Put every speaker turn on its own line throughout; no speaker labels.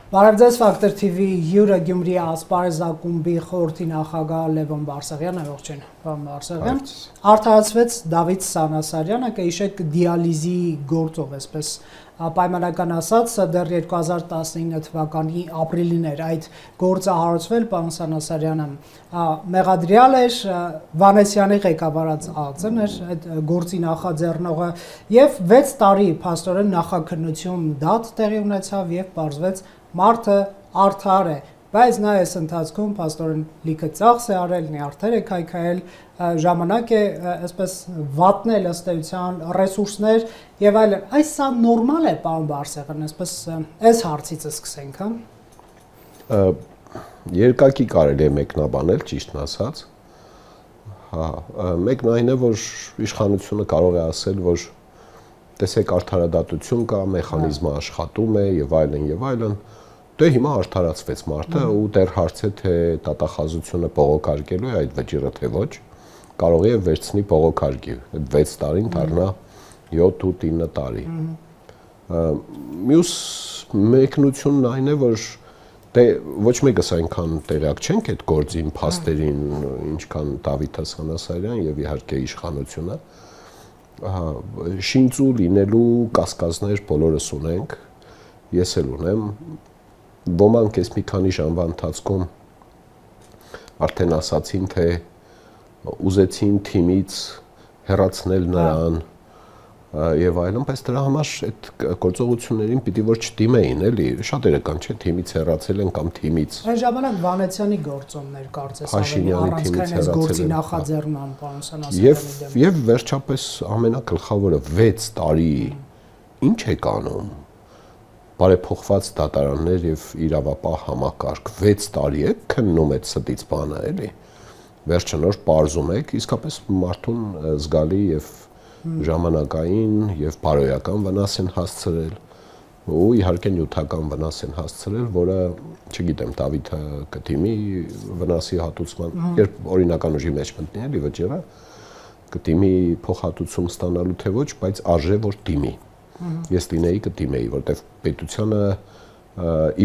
Բարև ձեզ, Factor TV հյուրը Գյումրի ասպարեզ ակումբի խորհրդի նախագահ Լևոն Բարսեղյանն է, ողջույն, պարոն Բարսեղյան։ Արդարացվեց Դավիթ Սանասարյանը, կհիշեք դիալիզի գործով, այսպես պայմանական ասած, դեռ 2019 թվականի ապրիլին էր այդ գործը հարուցվել, պարոն Սանասարյանը մեղադրյալ էր, Վանեսյանի ղեկավարած ԱԾ-ն էր այդ գործի նախաձեռնողը եւ 6 տարի փաստորեն նախաքննություն դատ տեղի ունեցավ եւ պարզվեց մարդը արդար է, բայց նա այս ընթացքում փաստորեն լիքը ծախս է արել, նյարդեր է քայքայել, ժամանակ է այսպես վատնել ըստ էության ռեսուրսներ եւ այլն։ Այս սա նորմալ է, պարոն Բարսեղյան, այսպես այս հարցից սկսենք, հա։
Երկակի կարելի է մեկնաբանել, ճիշտն ասած։ Հա, մեկն այն է, որ իշխանությունը կարող է ասել, որ տեսեք արդարադատություն կա, մեխանիզմը աշխատում է եւ այլն եւ այլն։ Դե հիմա արդարացվեց մարդը ու դեռ հարց է թե դատախազությունը բողոքարկելու է այդ վճիռը թե ոչ, կարող է վերցնի բողոքարկի, այդ 6 տարին դառնա 7 ու 9 տարի։ Մյուս մեկնությունն այն է, որ դե ոչ մեկս այնքան տեղյակ չենք այդ գործին, փաստերին, ինչքան Դավիթ Սանասարյան եւ իհարկե իշխանությունը, շինծու լինելու կասկածներ բոլորս ունենք, ես էլ ունեմ, ոմանք այս մի քանի ժամվա ընթացքում արդեն ասացին, թե ուզեցին թիմից հեռացնել նրան եւ այլն, բայց դրա համար այդ գործողություններին պիտի որ չդիմեին, էլի, շատերը կան, չէ, թիմից հեռացել են կամ թիմից։
Այն ժամանակ Վանեցյանի գործոններ կարծես ավելի առանցքային այս գործի նախաձեռնման, պարոն Սանասարյանի դեմ։
Եվ վերջապես ամենագլխավորը 6 տարի ինչ է կանում։ Բարեփոխված դատարաններ եւ իրավապահ համակարգ 6 տարի է քննում այդ ստից բանը, էլի։ Վերջը նոր բարձում եք, իսկապես մարդուն զգալի եւ ժամանակային եւ բարոյական վնաս են հասցրել ու իհարկե նյութական վնաս են հասցրել, որը, չգիտեմ, Դավիթը կդիմի վնասի հատուցման, երբ օրինական ուժի մեջ մտնի, էլի վճիռը, կդիմի փոխհատուցում ստանալու թե ոչ, բայց արժե որ դիմի։ Ես լինեի կդիմեի, որտեվ պետությանը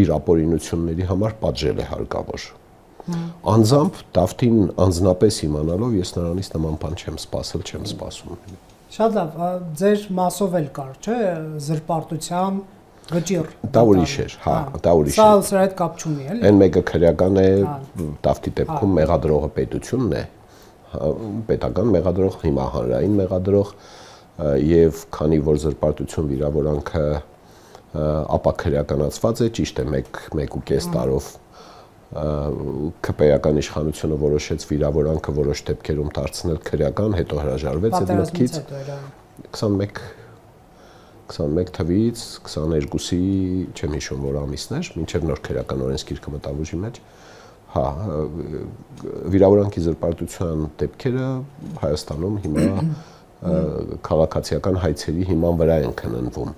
իր ապօրինությունների համար պատժել է հարկավոր։ Անձամբ Դավթին անձնապես իմանալով ես նրանից նման բան չեմ սպասել, չեմ սպասում։
Շատ լավ, ձեր մասով էլ կար, չէ, զրպարտության վճիռ։
Դա ուրիշ էր, հա, դա ուրիշ է։
Սա սրա հետ կապ չունի, էլի։
Այն մեկը քրեական է, Դավթի դեպքում մեղադրողը պետությունն է, պետական մեղադրող, հիմա հանրային մեղադրող, եւ քանի որ զրպարտություն վիրավորանքը ապաքրեականացված է, ճիշտ է 1.5 տարով ԿՊ-ական իշխանությունը որոշեց վիրավորանքը որոշ դեպքերում դարձնել քրեական, հետո հրաժարվեց այդ մտքից 21 թվականից 22-ի, չեմ հիշում որ ամիսներ, մինչև նոր քրեական օրենսգիրքը մտավ ուժի մեջ, հա, վիրավորանքի զրպարտության դեպքերը Հայաստանում հիմա քաղաքացիական հայցերի հիման վրա են քննվում,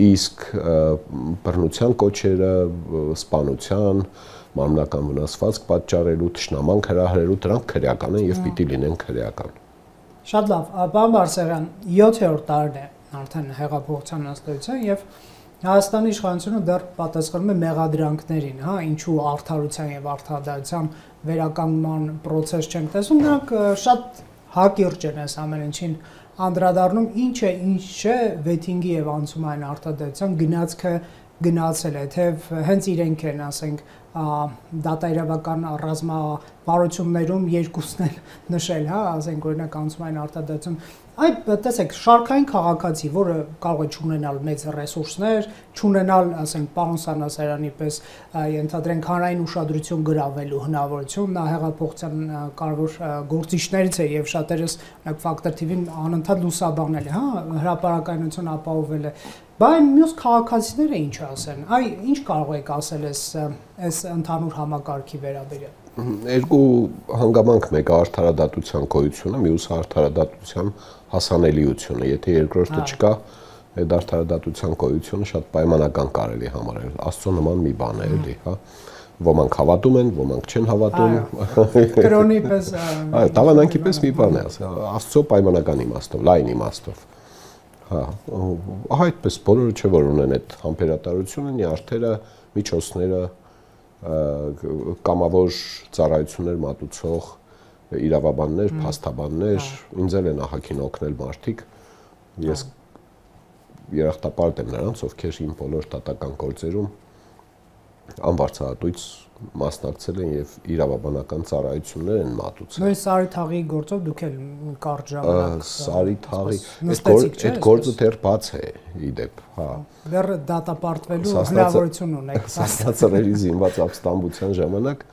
իսկ բռնության կոչերը, սպանության, մարմնական վնասվածք պատճառելու, թշնամանք հրահրելու, դրանք քրեական են եւ պիտի լինեն քրեական։
Շատ լավ, պարոն Բարսեղյան, 7-րդ տարին է արդեն հեղափոխության ըստեյության եւ Հայաստանի իշխանությունը դեռ պատասխանում է մեղադրանքներին, հա, ինչու արդարության եւ արդարադատության վերականգնման process չենք տեսնում, նրանք շատ հակիրճ են այս ամեն ինչին անդրադառնում, ինչ չէ վեթինգի եւ անցումային արդարադատության գնացքը գնացել է, թե հենց իրենք են, ասենք, դատաիրավական ռազմավարություններում երկուսն են նշել, հա, ասենք օրինակ անցումային արդարադատություն։ Այդ տեսեք, շարքային քաղաքացի, որը կարող է չունենալ մեծ ռեսուրսներ, չունենալ, ասենք, պարոն Սանասարյանի պես ենթադրենք հանրային ուշադրություն գրավելու հնարավորություն, նա հեղափոխության կարևոր գործիչներից է եւ շատերս օրինակ Factor TV-ն անընդհատ լուսաբանել է, հա, հրապարակայնություն ապահովել է։ Բայց մյուս քաղաքացիները ինչ ասեն։ Այ ինչ կարող եք ասել այս ընդհանուր համակարգի վերաբերյալ։
Երկու հանգամանք, մեկը արդարադատության գոյությունը, մյուսը արդարադատության հասանելիությունը։ Եթե երկրորդը չկա, այդ արդարադատության գոյությունը շատ պայմանական կարելի համարել։ Աստծո նման մի բան է, էլի, հա։ Ոմանք հավատում են, ոմանք չեն հավատում։
Կրոնի պես,
այո, տաղանանքի պես մի բան է, Աստծո պայմանական իմաստով, լայն իմաստով։ Հա, այդպես բոլորը չէ որ ունեն այդ համբերատարությունը, նյարդերը միջոցները կամավոր ծառայություններ մատուցող իրավաբաններ, փաստաբաններ, ինձ էլ են ահագին օգնել մարդիկ։ Ես երախտապարտ եմ նրանց, ովքեր իմ բոլոր դատական գործերում անբարձրատույց մասնակցել են եւ իրավաբանական ծառայություններ են մատուցել։
Նույն Սարի թաղի գործով դուք էլ կարճ ժամանակ
Սարի թաղի այդ գործը դեռ բաց է իդեպ, հա։
Դեռ դատապարտվելու հնարավորություն ունեք։
Սասնացրերի զինված ապստամբության ժամանակ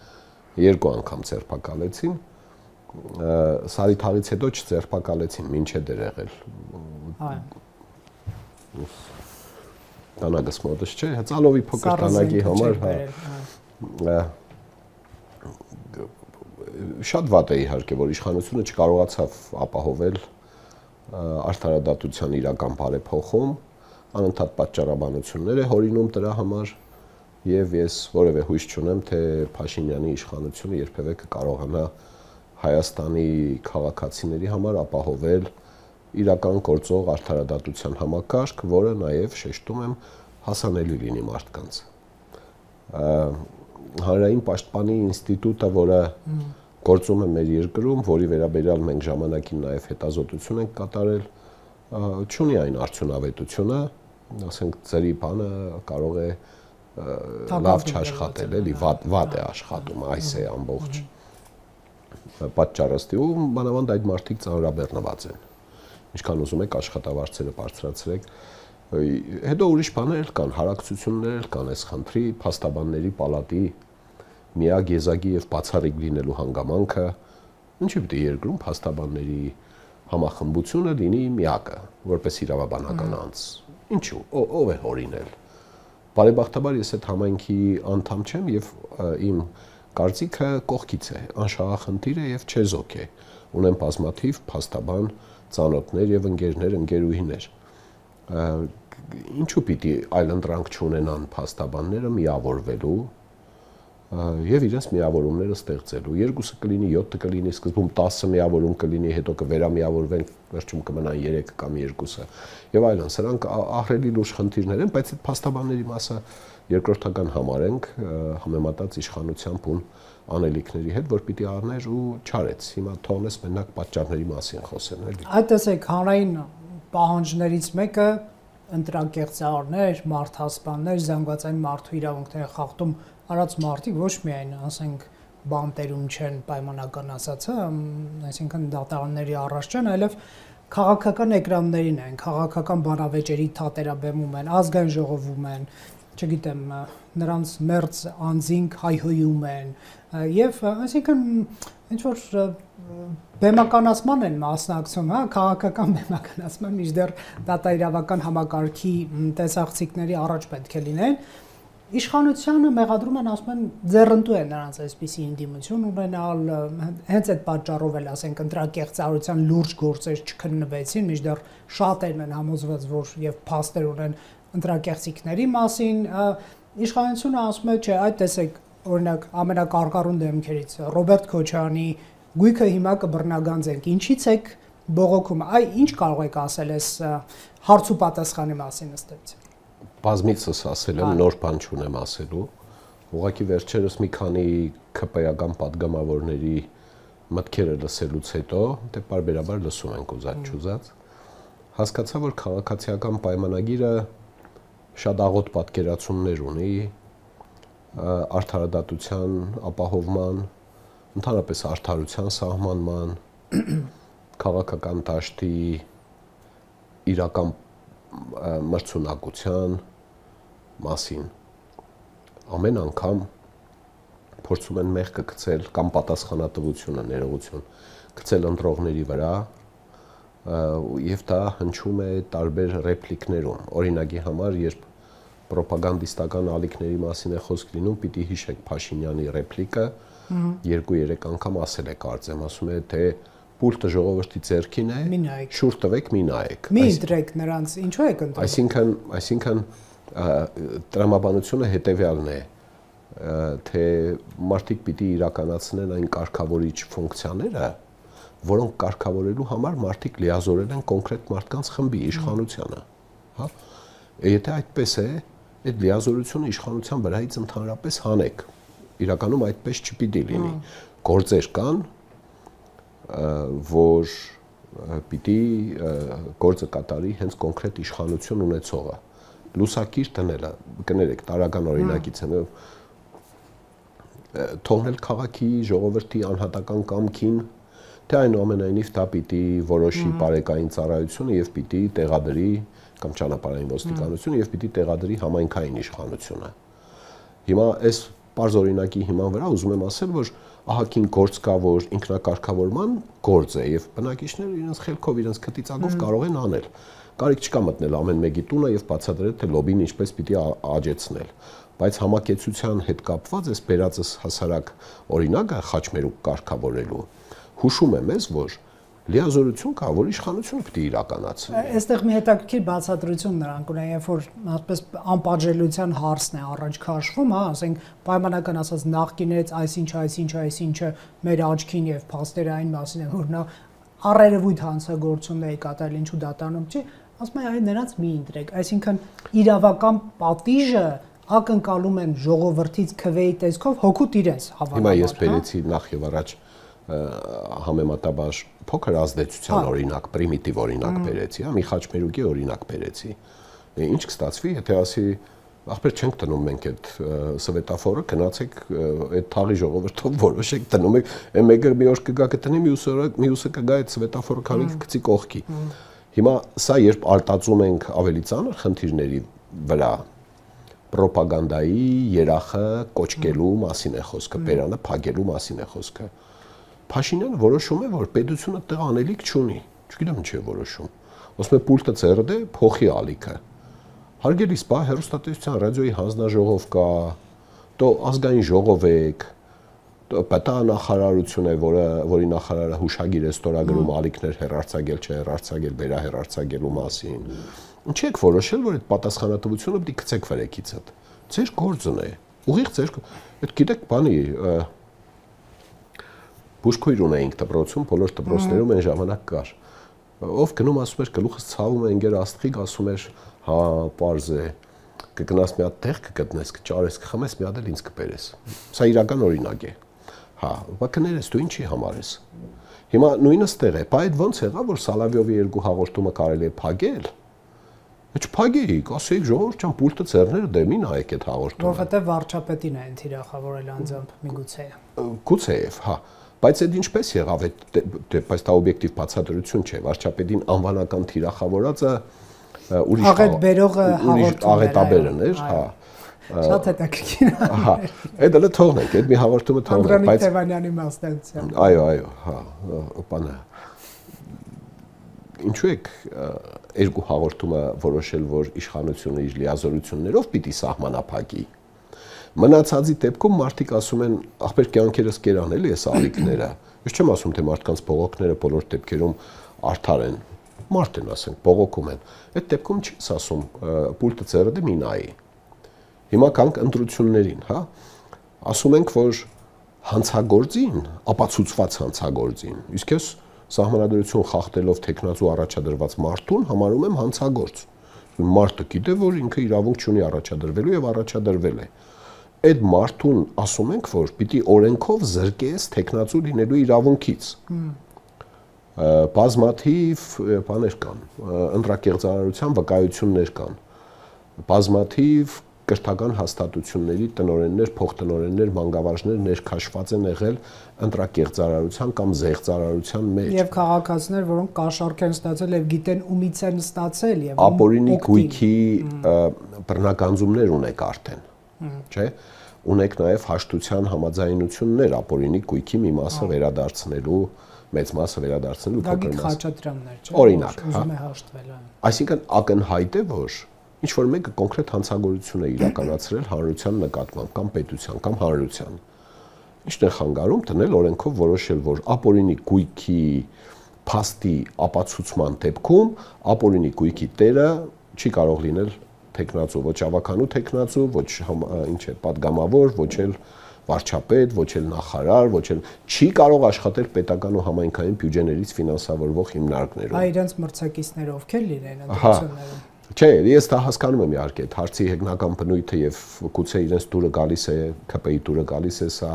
2 անգամ ձերբակալեցին։ Սարի թաղից հետո չձերբակալեցին, մինչև դեր եղել։
Հա։
Տանագս մոտս չէ, ծալովի փոքր տանագի համար, հա։ Շատ վատ է իհարկե, որ իշխանությունը չկարողացավ ապահովել արդարադատության իրական բարեփոխում, անընդհատ պատճառաբանություններ է հորինում դրա համար եւ ես որևէ հույս չունեմ, թե Փաշինյանի իշխանությունը երբևէ կկարողանա Հայաստանի քաղաքացիների համար ապահովել իրական գործող արդարադատության համակարգ, որը նաև շեշտում եմ հասանելի լինի մարդկանց։ Հանրային պաշտպանի ինստիտուտը, որը գործում է մեր երկրում, որի վերաբերյալ մենք ժամանակին նաև հետազոտություն ենք կատարել, չունի այն արդյունավետությունը, ասենք ծերի բանը կարող է լավ չաշխատել, էլի վատ է աշխատում, այս է ամբողջ պատճառը ստիում, բանավանդ այդ մարդիկ ծանրաբեռնված են։ Ինչքան ուզում եք աշխատավարձերը բարձրացրեք, հետո ուրիշ բաներ կան, հարակցություններ կան, այս խնդրի փաստաբանների պալատի միակ եզակի եւ բացառիկ լինելու հանգամանքը, ինչի՞ պիտի երկրում փաստաբանների համախմբությունը լինի միակը, որպես իրավաբանական անձ։ Ինչու՞, ով է հորինել։ Բարեբախտաբար ես այդ համայնքի անդամ չեմ եւ իմ կարծիքը կողքից է, անշահախնդիր է եւ չեզոք է։ Ունեմ բազմաթիվ փաստաբան ծանոթներ եւ ընկերներ, ընկերուհիներ։ Ինչու՞ պիտի այլընտրանք չունենան փաստաբանները միավորվելու եւ իրենց միավորումները ստեղծելու։ Երկուսը կլինի, 7-ը կլինի, սկզբում 10 միավորում կլինի, հետո կվերամիավորվեն, վերջում կմնան 3 կամ 2-ը եւ այլն։ Սրանք ահռելի լուրջ խնդիրներ են, բայց այդ փաստաբանների մասը երկրորդական համարենք համեմատած իշխանությամբ ու անելիքների հետ, որ պիտի առներ ու չարեց։ Հիմա թողնես մենակ պատճառների մասին խոսեն, էլի։
Այդ տեսեք, հանրային պահանջներից մեկը ընտրակեղծարներ, մարդասպաններ, զանգվածային մարդու իրավունքների խախտում արած մարդիկ ոչ միայն, ասենք, բանտերում չեն պայմանական ասածը, այսինքն դատարանների առաջ չեն, այլև քաղաքական էկրաններին են, քաղաքական բանավեճերի թատերաբեմում են, ազգային ժողովում են, չգիտեմ, նրանց մերձ անձինք հայհոյում են եւ այսինքն ինչ որ բեմականացման են մասնակցում, հա, քաղաքական բեմականացման, մինչդեռ դատաիրավական համակարգի տեսախցիկների առաջ պետք է լինեն։ Իշխանությանը մեղադրում են, ասում են, ձեռնտու է նրանց այսպիսի ինդիմություն ունենալ, հենց այդ պատճառով էլ, ասենք, ընտրակեղծարարության լուրջ գործեր չքննվեցին, մինչդեռ շատերն են համոզված, որ եւ փաստեր ունեն ընտրակեղծիքների մասին, իշխանությունը ասում է, չէ, այդ տեսեք, օրինակ, ամենակարկառուն դեմքերից Ռոբերտ Քոչարյանի գույքը հիմա կբռնագանձենք, ինչից եք բողոքում, այ ինչ կարող եք ասել այս հարց ու պատասխանի մասին ըստ
Բազմիցս ասել եմ, նոր բան չունեմ ասելու, ուղղակի վերջերս մի քանի ԿՊ-ական պատգամավորների մտքերը լսելուց հետո, դե պարբերաբար լսում ենք ուզած-չուզած, հասկացա, որ քաղաքացիական պայմանագիրը շատ աղոտ պատկերացումներ ունի արդարադատության ապահովման, ընդհանրապես արդարության սահմանման, քաղաքական դաշտի իրական մրցունակության մասին ամեն անգամ փորձում են մեղքը գցել կամ պատասխանատվությունը, ներողություն գցել ընտրողների վրա եւ դա հնչում է տարբեր ռեպլիկներում։ Օրինակի համար, երբ պրոպագանդիստական ալիքների մասին է խոսք լինում, պիտի հիշեք Փաշինյանի ռեպլիկը 2-3 անգամ ասել է, կարծեմ, ասում է, թե պուլտը ժողովրդի ձեռքին է, շուր տվեք, մի նայեք։
Մի ընտրեք նրանց, ինչու եք ընտրում։
Այսինքն տրամաբանությունը հետեւյալն է, թե մարդիկ պիտի իրականացնեն այն կարգավորիչ ֆունկցիաները, որոնք կարգավորելու համար մարդիկ լիազորել են կոնկրետ մարդկանց խմբի իշխանությանը, հա։ Եթե այդպես է, այդ լիազորությունը իշխանության վրայից ընդհանրապես հանեք։ Իրականում այդպես չպիտի լինի։ Գործեր կան, որ պիտի գործը կատարի հենց կոնկրետ իշխանություն ունեցողը։ Լուսակիր տնելը, կներեք, տարական օրինակից եմ, թողնել քաղաքի ժողովրդի անհատական կամքին, թե այնուամենայնիվ դա պիտի որոշի բարեկային ծառայությունը եւ պիտի տեղադրի կամ ճանապարհային ոստիկանությունը եւ պիտի տեղադրի համայնքային իշխանությունը։ Հիմա այս պարզ օրինակի հիման վրա ուզում եմ ասել, որ ահագին գործ կա, որ ինքնակարգավորման գործ է եւ բնակիչները իրենց խելքով, իրենց քտիծագով կարող են անել։ Կարիք չկա մտնել ամեն մեկի տունը եւ բացատրել, թե լոբին ինչպես պիտի աճեցնել։ Բայց համակեցության հետ կապված էս բերածս հասարակ օրինակը խաչմերուկ կարգավորելու հուշում եմ ես, որ լիազորություն կա, որ իշխանությունը պիտի իրականացնի։
Այստեղ մի հետաքրքիր բացատրություն նրանք ունեն, երբ որ հատպես անպատժելիության հարցն է առաջ քաշվում, հա, ասենք պայմանական ասած նախկինից այսինչը մեր աչքին եւ փաստերը այն մասին է, որ նա առերևույթ հանցագործություններ կատարել, ինչու դատանում չի, ասում են այ նրանց մի ընտրեք, այսինքն իրավական պատիժը ակնկալում են ժողովրդից քվեի տեսքով հոգուտ իրենց հավանաբար։
Հիմա ես բերեցի նախ եւ առաջ համեմատաբար փոքր ազդեցության օրինակ, պրիմիտիվ օրինակ բերեցի, հա, մի խաչմերուկի օրինակ բերեցի։ Ինչ կստացվի, եթե ասի ախպեր չենք տնում մենք այդ սվետաֆորը, գնացեք այդ թաղի ժողովրդով որոշեք տնում եք, այն մեկը մի օր կգա կտնի, մյուսը կգա այդ սվետաֆորը քանի կգցի կողքի։ Հիմա սա երբ արտածում ենք ավելի ծանր խնդիրների վրա, պրոպագանդայի երախը կոչկելու մասին է խոսքը, բերանը փակելու մասին է խոսքը։ Փաշինյանը որոշում է, որ պետությունը տեղ անելիք չունի, չգիտեմ ինչ է որոշում։ Ասում է պուլտը ծերդ է, փոխի ալիքը։ Հարգելի սպա հեռուստատեսության ռադիոյի հանձնաժողով կա, դո ազգային ժողով եք, ՊՏԱ նախարարություն է, որի նախարարը հուշագիր է ստորագրում ալիքներ հեռարձակել, չհեռարձակել, վերահեռարձակելու մասին։ Ինչ եք որոշել, որ այդ պատասխանատվությունը պիտի գցեք վրեքիցդ։ Ձեր գործն է։ Ուղիղ ձեր, այդ գիտեք բանի բուժքույր ունեինք դպրոցում, բոլոր դպրոցներում այն ժամանակ կար։ Ով գնում ասում էր գլուխս ցավում է, ընկեր աստղիկ ասում էր, հա, պարզ է, կգնաս մի հատ տեղ կգտնես, կճարես, կխմես, մի հատ էլ ինձ կբերես։ Սա իրական օրինակ է։ Հա, բա կներես դու ինչի համար ես։ Հիմա նույնը ստեղ է, բա այդ ոնց եղավ, որ Սալավյովի երկու հաղորդումը կարելի է փակել։ Չփակեիք, ասեիք ժողովուրդ ջան, պուլտը ծերները դեմին նայեք այդ հաղորդումը։
Որովհետև վարչապետին են թիրախավորել անձամբ միգուցե։
Գուցեև, հա, բայց այդ ինչպես եղավ, բայց դա օբյեկտիվ բացատրություն չէ, վարչապետին անվանական թիրախավորածը ուրիշ աղետաբերն էր, հա։
Շատ հետաքրքիր։
Հա, այդ էլ թողնենք, այդ մի հաղորդումը թողնենք,
բայց Անդրանիկ Թևանյանի մասնակցությամբ։
Այո, հա, բանը ինչու եք երկու հաղորդումը որոշել, որ իշխանությունը իր լիազորություններով պիտի սահմանափակի։ Մնացածի դեպքում մարդիկ ասում են, ախպեր կյանքերս կերան էլի այս ալիքները։ Ես չեմ ասում, թե մարդկանց բողոքները բոլոր դեպքերում արդար են։ Մարդ են ասենք, բողոքում են։ Այդ դեպքում չես ասում, պուլտը ծերդը մի նայի։ Հիմա կանք ընտրություններին, հա։ Ասում ենք, որ հանցագործին, ապացուցված հանցագործին, իսկ ես սահմանադրություն խախտելով տեխնացու առաջադրված մարդուն համարում եմ հանցագործ։ Մարդը գիտե, որ ինքը իրավունք չունի առաջադրվելու եւ առաջադրվել է։ Այդ մարդուն ասում ենք, որ պիտի օրենքով զրկես տեխնացու լինելու իրավունքից։ Բազմաթիվ բաներ կան, ընտրակեղծարարության վկայություններ կան։ Բազմաթիվ կրթական հաստատությունների տնօրեններ, փոխտնօրեններ, մանկավարժներ ներքաշված են եղել ընտրակեղծարարության կամ զեղծարարության մեջ։
Եվ քաղաքացիներ, որոնք կաշառք են ստացել եւ գիտեն ումից են ստացել եւ
ապօրինի գույքի բռնագանձումներ ունեք արդեն, չէ՞։ Ունեք նաեւ հաշտության համաձայնություններ ապօրինի գույքի մի մասը վերադարձնելու, մեծ մասը վերադարձնելու,
փոքր մասը խաչատրամներ, չէ՞։
Օրինակ,
ուզում է հաշտվել։
Այսինքն ակնհայտ է, որ ինչ որ մեկը կոնկրետ հանցագործություն է իրականացրել հանրության նկատմամբ կամ պետության կամ հանրության։ Ինչն է խանգարում տնել օրենքով որոշել, որ ապօրինի գույքի փաստի ապացուցման դեպքում ապօրինի գույքի տերը չի կարող լինել տեխնացու, ոչ ավականու տեխնացու, ոչ ինչ է պատգամավոր, ոչ էլ վարչապետ, ոչ էլ նախարար, ոչ էլ չի կարող աշխատել պետական ու համայնքային բյուջեներից ֆինանսավորվող հիմնարկներում։
Այ իրենց մրցակիցները ովքեր լինեն ընտրություններում։
Չէ, ես դա հասկանում եմ իհարկե, այդ հարցի հեգնական բնույթը եւ գուցե իրենց դուրը գալիս է, ԿՊ-ի դուրը գալիս է սա։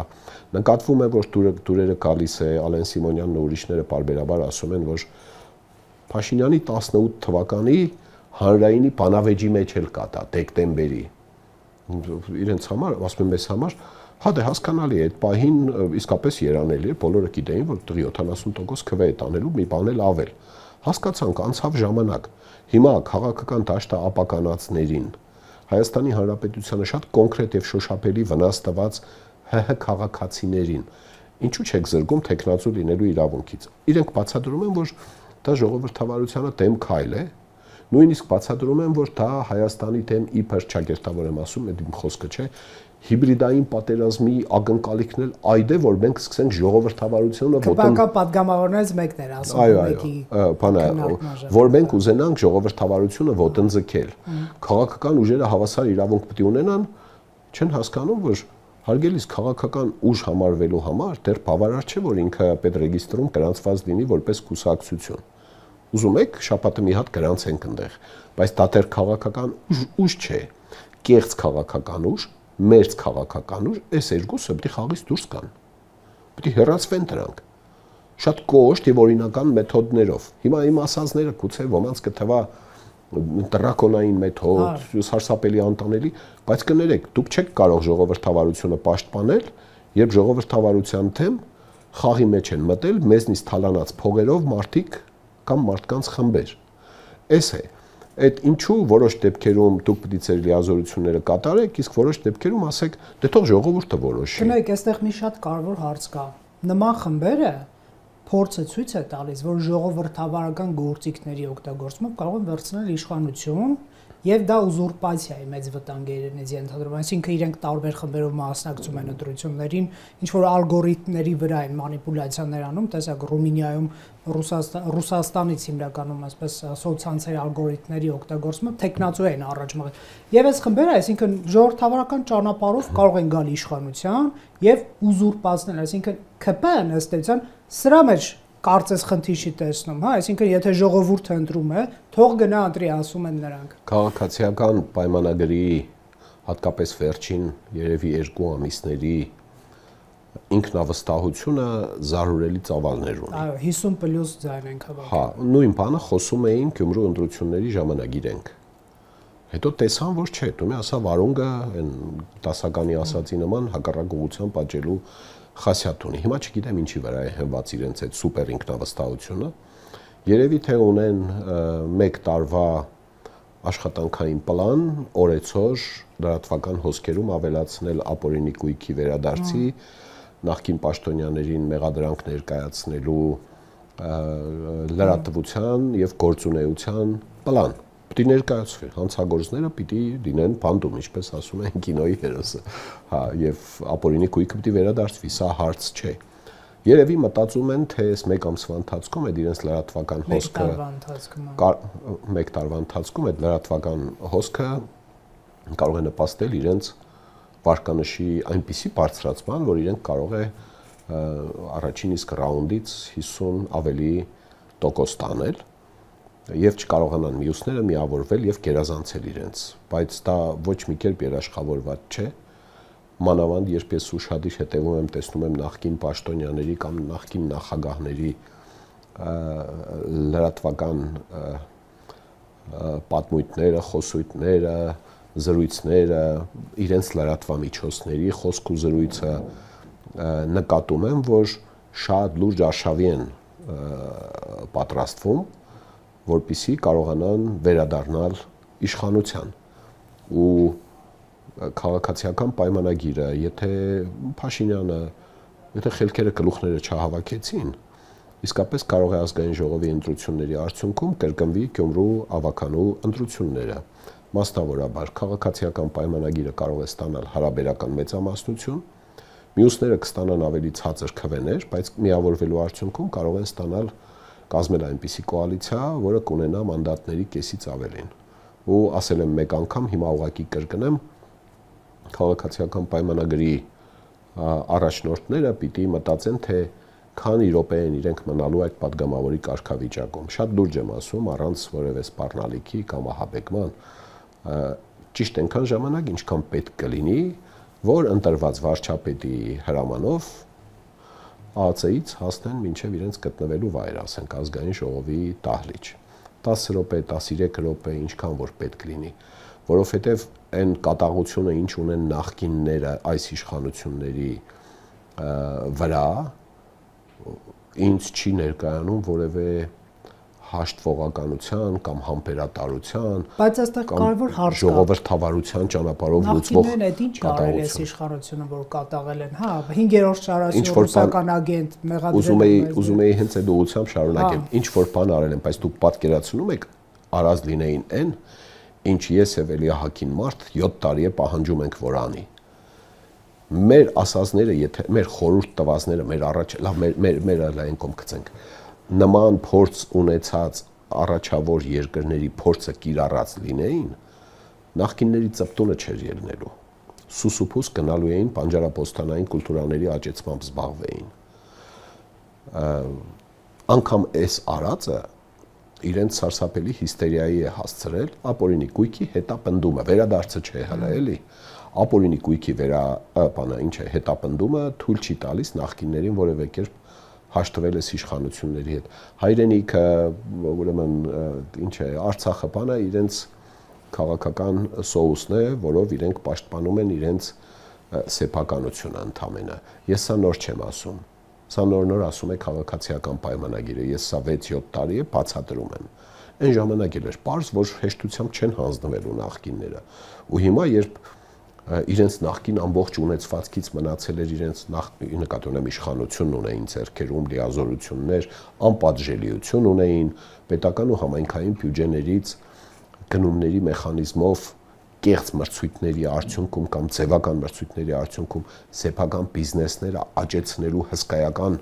Նկատվում է, որ դուրերը գալիս է, Ալեն Սիմոնյանն ու ուրիշները պարբերաբար ասում են, որ Փաշինյանի 18 թվականի հանրայինի բանավեճի մեջ էլ կա դա դեկտեմբերի։ Իրենց համար, ասում եմ մեզ համար, հա դե հասկանալի է, այդ պահին իսկապես երանելի է, բոլորը գիտեին, որ դրի 70% քվե է տանելու, մի բան էլ ավել։ Հասկացանք, անցավ ժամանակ։ Հիմա քաղաքական դաշտը ապականացներին Հայաստանի Հանրապետությանը շատ կոնկրետ եւ շոշափելի վնաս տված ՀՀ քաղաքացիներին ինչու՞ չեք զրկում տեխնացու լինելու իրավունքից։ Իրենք բացատրում են, որ դա ժողովրդավարությանը դեմ քայլ է, նույնիսկ բացատրում են, որ դա Հայաստանի դեմ իբր ճակերտավոր եմ ասում, այդ իմ խոսքը չէ, հիբրիդային պատերազմի ակնկալիքն էլ այդ է, որ մենք սկսենք ժողովրդավարությունը
ԿՊ-կա պատգամավորներից մեկն էր ասում մեկի
բանը, որ մենք ուզենանք ժողովրդավարությունը ոտնձգել։ Քաղաքական ուժերը հավասար իրավունք պետք է ունենան, չեն հասկանում, որ հարգելիս քաղաքական ուժ համարվելու համար դեռ բավարար չէ, որ ինքը պետրեգիստրում գրանցված լինի որպես կուսակցություն։ Ուզում եք շաբաթը մի հատ գրանցենք այնտեղ, բայց դա դեռ քաղաքական ուժ չէ, կեղծ քաղաքական ուժ, մերձ քաղաքական ուժ, այս երկուսը պետք է խաղից դուրս գան։ Պետք է հեռացվեն դրանք։ Շատ կոշտ եւ օրինական մեթոդներով։ Հիմա իմ ասածները գուցե ոմանց կթվա դրակոնային մեթոդ, սարսափելի անտանելի, բայց կներեք, դուք չեք կարող ժողովրդավարությունը պաշտպանել, երբ ժողովրդավարության թեմ խաղի մեջ են մտել մեզնից թալանած փողերով մարդիկ կամ մարդկանց խմբեր։ Էս է։ Այդ ինչու որոշ դեպքերում դուք պետք է ձեր լիազորությունները կատարեք, իսկ որոշ դեպքերում ասեք, դե թող ժողովուրդը որոշի։
Գնայք, այստեղ մի շատ կարևոր հարց կա։ Նման խմբերը փորձը ցույց է տալիս, որ ժողովրդավարական գործիքների օգտագործումով կարող են վերցնել իշխանություն եւ դա ուզուրպացիայի մեծ վտանգ է իրենից ենթադրում, այսինքն իրենք տարբեր խմբերով մասնակցում են ընտրություններին, ինչ որ ալգորիթմների վրա են մանիպուլյացիաներ անում, տեսակ Ռումինիայում, Ռուսաստանից հիմնականում այսպես սոցցանցերի ալգորիթմների օգտագործումը տեխնացու են առաջ մղել։ Եվ այս խմբերը, այսինքն ժողովրդավարական ճանապարհով կարող են գալ իշխանության եւ ուզուրպացնել, այսինքն ԿՊ-ն ըստ էության սրա մեջ կարծես խնդիր չի տեսնում, հա, այսինքն եթե ժողովուրդը ընտրում է, թող գնա ընտրի, ասում են նրանք։
Քաղաքացիական պայմանագրի հատկապես վերջին երևի 2 ամիսների ինքնավստահությունը զարհուրելի ծավալներ ունի։
Այո, 50+ ձայն ենք հավաքում։
Հա, նույն բանը խոսում էին Գյումրու ընտրությունների ժամանակ իրենք։ Հետո տեսան, որ չէ, դու մի ասա Վարունգը այն դասականի ասացի նման հակառակ ուղղությամբ աճելու խասյաթ ունի։ Հիմա չգիտեմ ինչի վրա է հենված իրենց այդ սուպեր ինքնավստահությունը։ Երևի թե ունեն 1 տարվա աշխատանքային պլան, օրեցօր լրատվական հոսքերում ավելացնել ապօրինի գույքի վերադարձի, նախկին պաշտոնյաներին մեղադրանք ներկայացնելու լրատվության եւ գործունեության պլան։ Պիտի ներկայացվի, հանցագործները պիտի լինեն բանդում, ինչպես ասում են կինոյի հերոսը, հա, եւ ապօրինի գույքը պիտի վերադարձվի, սա հարց չէ։ Երևի մտածում են, թե այս 1 ամսվա ընթացքում այդ իրենց լրատվական հոսքը 1 տարվա ընթացքում այդ լրատվական հոսքը կարող է նպաստել իրենց վարկանշի այնպիսի բարձրացման, որ իրենք կարող է առաջին իսկ ռաունդից 50 ավելի տոկոս տանել եւ չկարողանան մյուսները միավորվել եւ գերազանցել իրենց, բայց դա ոչ մի կերպ երաշխավորված չէ։ Մանավանդ երբ ես ուշադիր հետևում եմ, տեսնում եմ նախկին պաշտոնյաների կամ նախկին նախագահների լրատվական պատմույթները, խոսույթները, զրույցները, իրենց լրատվամիջոցների խոսք ու զրույցը նկատում եմ, որ շատ լուրջ արշավի են պատրաստվում, որպեսզի կարողանան վերադառնալ իշխանության ու քաղաքացիական պայմանագիրը, եթե Փաշինյանը, եթե խելքերը գլուխները չհավաքեցին, իսկապես կարող է ազգային ժողովի ընտրությունների արդյունքում կրկնվի Գյումրու ավականու ընտրությունները։ Մասնավորաբար քաղաքացիական պայմանագիրը կարող է ստանալ հարաբերական մեծամասնություն, մյուսները կստանան ավելի ցածր քվեներ, բայց միավորվելու արդյունքում կարող են ստանալ կազմել այնպիսի կոալիցիա, որը կունենա մանդատների կեսից ավելին։ Ու ասել եմ մեկ անգամ, հիմա ուղղակի կրկնեմ, քաղաքացիական պայմանագրի առաջնորդները պիտի մտածեն, թե քանի րոպե են իրենք մնալու այդ падգամավորի կարգավիճակում։ Շատ լուրջ եմ ասում, առանց որևէ սպառնալիքի կամ ահաբեկման, ճիշտ այնքան ժամանակ, ինչքան պետք կլինի, որ ընտրված վարչապետի հրամանով ԱԱՑ-ից հասնեն մինչև իրենց գտնվելու վայր, ասենք ազգային ժողովի դահլիճ։ 10 րոպե, 13 րոպե, ինչքան որ պետք լինի, որովհետև այն կատաղությունը, ինչ ունեն նախկինները այս իշխանությունների վրա, ինձ չի ներկայանում որևէ հաշտվողականության կամ համբերատարության,
բայց այստեղ կարևոր հարց կա,
ժողովրդավարության ճանապարհով լուծվող
նախկիններն այդ ինչ արել է իշխանությունը, որ կատաղել են, հա, 5-րդ շարաշրջանի ռուսական agent մեղադրել են։
Ուզում էի հենց այդ ուղղությամբ շարունակեմ, ինչ որ բան արել են, բայց դուք պատկերացնում եք արած լինեին այն, ինչ ես եւ Էլիահակին մարդ 7 տարի է պահանջում ենք որ անի։ Մեր ասածները, եթե մեր խորհուրդ տվածները, մեր առաջ մեր լայն կողմ գցենք, նման փորձ ունեցած առաջավոր երկրների փորձը կիրառած լինեին, նախկինների ծպտունը չէր ելնելու։ Սուսուփուս գնալու էին պանջարապոստանային կուլտուրաների աճեցմամբ զբաղվեին։ Անկամ այս արածը իրենց սարսափելի հիստերիայի է հասցրել ապօրինի գույքի հետապնդումը, վերադարձը չէ հələ էլի։ Ապօրինի գույքի հետապնդումը թույլ չի տալիս նախկիններին որևէ կերպ հաշտվել այս իշխանությունների հետ։ Հայրենիքը, ուրեմն, ինչ է, Արցախը բանը իրենց քաղաքական սոուսն է, որով իրենք պաշտպանում են իրենց սեփականությունը ընդամենը։ Ես սա նոր չեմ ասում։ Սա նոր ասում է քաղաքացիական պայմանագիրը։ Ես սա 6-7 տարի է բացատրում եմ։ Այն ժամանակ էլ էր պարզ, որ հեշտությամբ չեն հանձնվելու նախկինները։ Ու հիմա երբ իրենց նախկին ամբողջ ունեցվածքից մնացել էր իրենց նկատի ունեմ իշխանություն ունեին ձեռքերում, լիազորություններ, անպատժելիություն ունեին, պետական ու համայնքային բյուջեներից գնումների մեխանիզմով կեղծ մրցույթների արդյունքում կամ ձևական մրցույթների արդյունքում սեփական բիզնեսները աճեցնելու հսկայական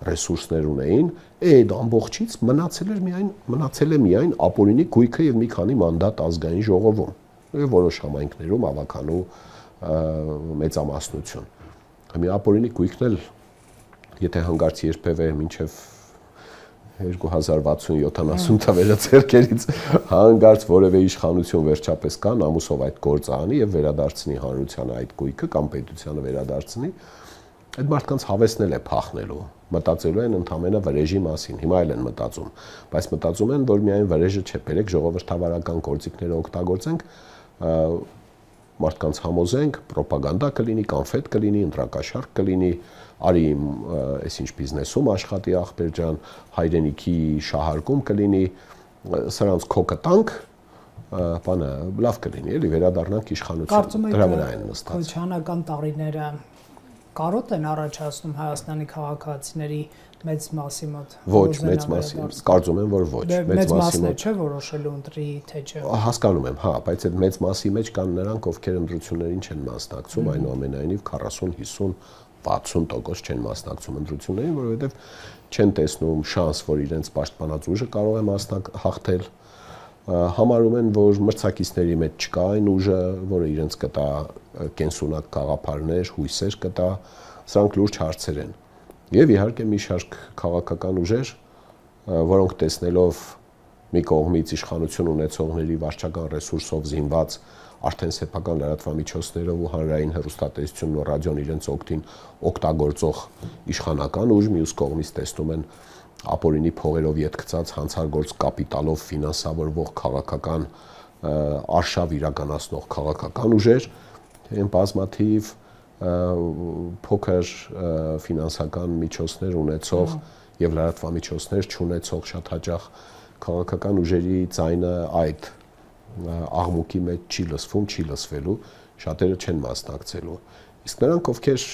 ռեսուրսներ ունեին, այդ ամբողջից մնացել է միայն ապօրինի գույքը եւ մի քանի մանդատ ազգային ժողովում, որոշ համայնքներում ավականու մեծամասնություն։ Մի ապօրինի գույքն էլ, եթե հանգարց երբևէ մինչև 2060-70 թվերը ձեռքերից հանգարց որևէ իշխանություն վերջապես կան, ամուսով այդ գործը անի եւ վերադարձնի հանրությանը այդ գույքը կամ պետությանը վերադարձնի, այդ մարդկանց հավեսն էլ է փախնելու, մտածելու են ընդամենը վրեժի մասին, հիմա էլ են մտածում, բայց մտածում են, որ միայն վրեժը չէ, բերեք ժողովրդավարական գործիքները օգտագործենք, մարդկանց համոզենք, ռոպագանդա կլինի, կանֆետ կլինի, ընտրակաշարք կլինի, արի իմ այսինչ բիզնեսում աշխատի ախպեր ջան, հայրենիքի շահարկում կլինի, սրանց քոկը տանք, բանը լավ կլինի, էլի վերադառնանք իշխանություն, դրա վրա են նստած։
Քոչանական տարիները կարոտ են առաջացնում Հայաստանի քաղաքացիների մեծ մասի մոտ։
Ոչ, մեծ մասի, կարծում եմ, որ ոչ,
մեծ մասն է, չէ, որոշելու ընտրի թե չէ։
Հասկանում եմ, հա, բայց այդ մեծ մասի մեջ կան նրանք, ովքեր ընտրություններին չեն մասնակցում, այնուամենայնիվ 40, 50, 60% չեն մասնակցում ընտրություններին, որովհետև չեն տեսնում շանս, որ իրենց պաշտպանած ուժը կարող է հաղթել, համարում են, որ մրցակիցների մեջ չկա այն ուժը, որը իրենց կտա կենսունակ գաղափարներ, հույսեր կտա, սրանք լուրջ հարցեր են։ Եվ իհարկե մի շարք քաղաքական ուժեր, որոնք տեսնելով մի կողմից իշխանություն ունեցողների վարչական ռեսուրսով զինված արդեն սեփական լրատվամիջոցներով ու հանրային հեռուստատեսությունն ու ռադիոն իրենց օգտին օգտագործող իշխանական ուժ, մյուս կողմից տեսնում են ապօրինի փողերով ետքծած հանցագործ կապիտալով ֆինանսավորվող քաղաքական արշավ իրականացնող քաղաքական ուժեր, այն բազմաթիվ փոքր ֆինանսական միջոցներ ունեցող եւ լրատվամիջոցներ չունեցող շատ հաճախ քաղաքական ուժերի ձայնը այդ աղմուկի մեջ չի լսվում, չի լսվելու, շատերը չեն մասնակցելու։ Իսկ նրանք, ովքեր